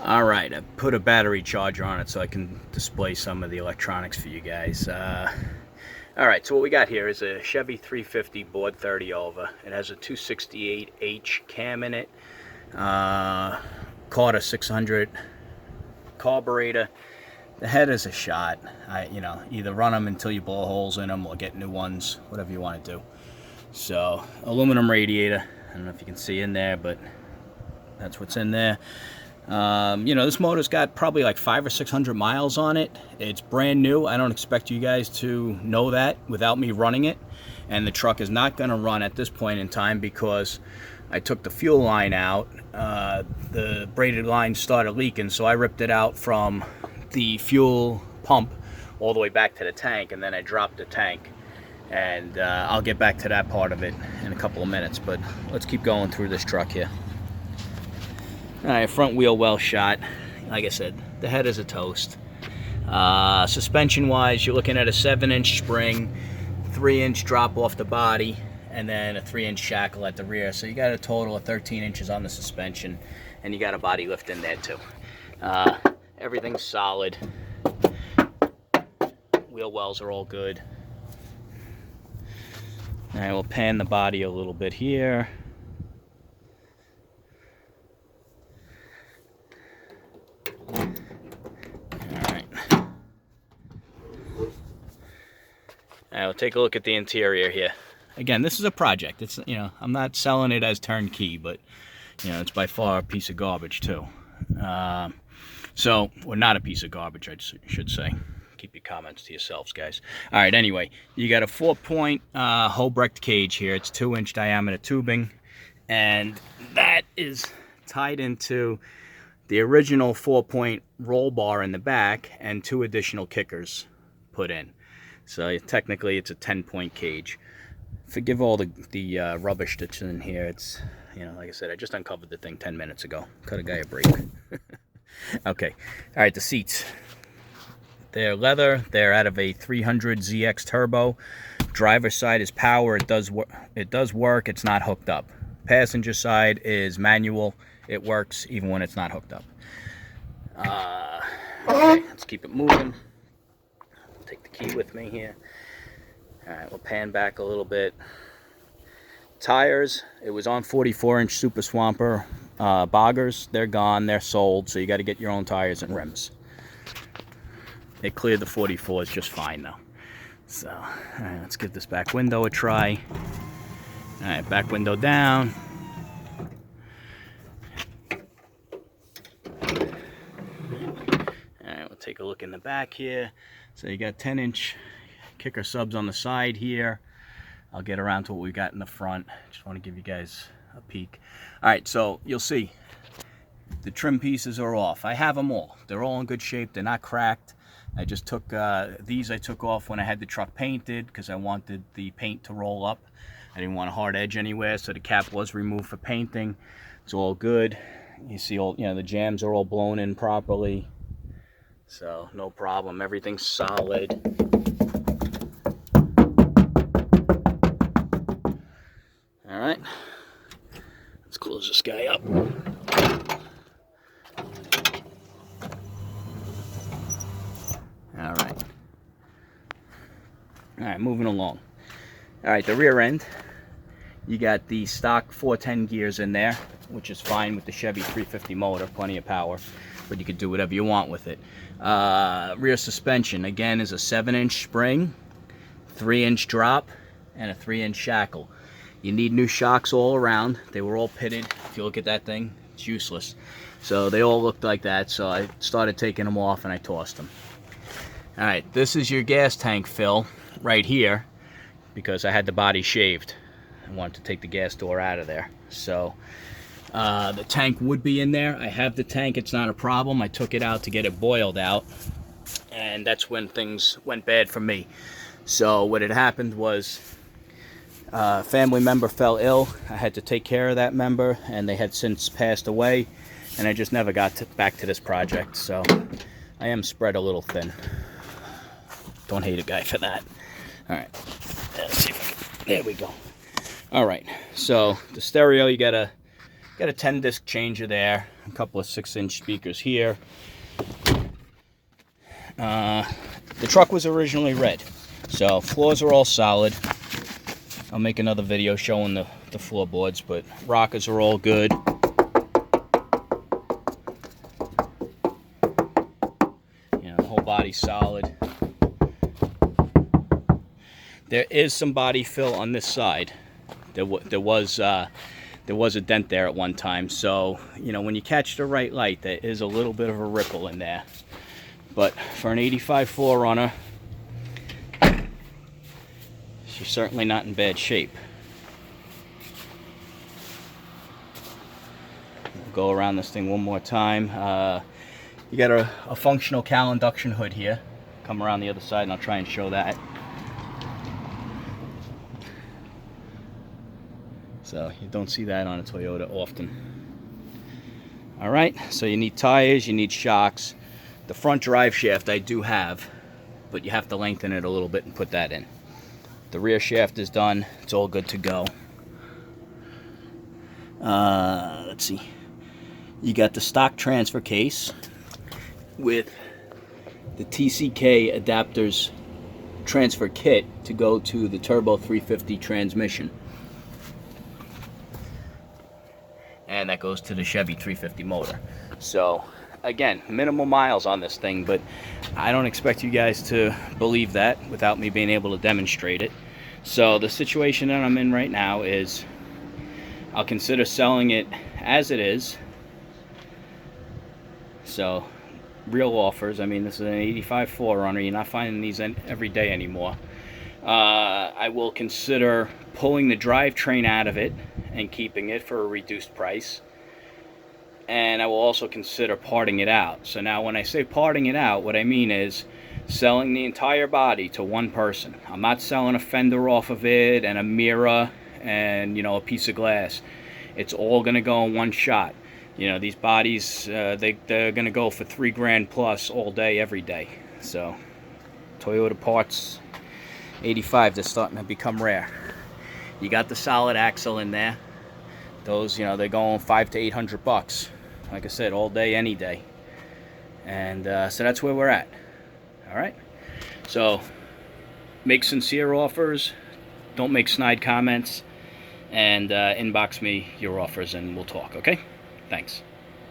All right, I put a battery charger on it so I can display some of the electronics for you guys. All right, so what we got here is a Chevy 350 board 30 over. It has a 268H cam in it, Carter 600 carburetor. The head is a shot. Either run them until you blow holes in them or get new ones, whatever you want to do. So, aluminum radiator. I don't know if you can see in there, but that's what's in there. This motor's got probably like 500 or 600 miles on it. It's brand new. I don't expect you guys to know that without me running it. And the truck is not going to run at this point in time because I took the fuel line out. The braided line started leaking, so I ripped it out from the fuel pump all the way back to the tank, and then I dropped the tank. And I'll get back to that part of it in a couple of minutes, but let's keep going through this truck here. All right, front wheel well shot. Like I said, the head is a toast. Suspension wise, you're looking at a 7-inch spring, 3-inch drop off the body, and then a 3-inch shackle at the rear. So you got a total of 13 inches on the suspension, and you got a body lift in there too. Everything's solid. Wheel wells are all good. All right, we'll pan the body a little bit here. We'll take a look at the interior here. Again, this is a project. It's, I'm not selling it as turnkey, but it's by far a piece of garbage too. Or not a piece of garbage, I should say. Keep your comments to yourselves, guys. All right, anyway, you got a 4-point Hobrecht cage here. It's 2-inch diameter tubing, and that is tied into the original 4-point roll bar in the back and 2 additional kickers put in. So technically it's a 10-point cage. Forgive all the rubbish that's in here. It's, like I said, I just uncovered the thing 10 minutes ago. Cut a guy a break. Okay. All right, the seats. They're leather. They're out of a 300 ZX Turbo. Driver's side is power. It does work. It's not hooked up. Passenger side is manual. It works even when it's not hooked up. Okay, let's keep it moving. Take the key with me here. All right, we'll pan back a little bit. Tires, it was on 44-inch Super Swamper boggers. They're gone, they're sold, so you got to get your own tires and rims. It cleared the 44s just fine though. So, all right, let's give this back window a try. All right, back window down. All right, we'll take a look in the back here. So you got 10-inch kicker subs on the side here. I'll get around to what we got in the front. Just want to give you guys a peek. All right, so you'll see the trim pieces are off. I have them all. They're all in good shape. They're not cracked. I just took these I took off when I had the truck painted because I wanted the paint to roll up. I didn't want a hard edge anywhere, so the cap was removed for painting. It's all good. You see all, the jams are all blown in properly. So no problem, everything's solid. All right, let's close this guy up. All right, moving along. All right, the rear end, you got the stock 410 gears in there, which is fine with the Chevy 350 motor, plenty of power, but you could do whatever you want with it. Rear suspension, again, is a 7-inch spring, 3-inch drop, and a 3-inch shackle. You need new shocks all around. They were all pitted. If you look at that thing, it's useless. So they all looked like that, so I started taking them off and I tossed them. All right, this is your gas tank fill right here because I had the body shaved. I wanted to take the gas door out of there. So the tank would be in there. I have the tank, it's not a problem. I took it out to get it boiled out, and that's when things went bad for me. So what had happened was a family member fell ill. I had to take care of that member, and they had since passed away, and I just never got back to this project. So I am spread a little thin. Don't hate a guy for that. All right, let's see if I can, there we go. All right, so the stereo, you got Got a 10 disc changer there, a couple of 6-inch speakers here. The truck was originally red, so floors are all solid. I'll make another video showing the floorboards, but rockers are all good. You know, the whole body's solid. There is some body fill on this side. There was a dent there at one time, so you know, when you catch the right light, there is a little bit of a ripple in there. But for an 85 4runner, she's certainly not in bad shape. We'll go around this thing one more time. You got a functional Cal induction hood here. Come around the other side and I'll try and show that. So you don't see that on a Toyota often. Alright, so you need tires, you need shocks. The front drive shaft I do have, but you have to lengthen it a little bit and put that in. The rear shaft is done. It's all good to go. Let's see. You got the stock transfer case with the TCK adapters transfer kit to go to the Turbo 350 transmission. And that goes to the Chevy 350 motor. So again, minimal miles on this thing, but I don't expect you guys to believe that without me being able to demonstrate it. So the situation that I'm in right now is I'll consider selling it as it is. So real offers. I mean, this is an 85 4runner. You're not finding these every day anymore. I will consider pulling the drivetrain out of it and keeping it for a reduced price. And I will also consider parting it out. So now when I say parting it out, what I mean is selling the entire body to one person. I'm not selling a fender off of it and a mirror and, you know, a piece of glass. It's all going to go in one shot. You know, these bodies, they're going to go for $3,000 plus all day, every day. So Toyota parts 85, they're starting to become rare. You got the solid axle in there. Those, you know, they're going $500 to $800. Like I said, all day, any day. And so that's where we're at. All right. So make sincere offers. Don't make snide comments. And inbox me your offers and we'll talk. Okay. Thanks.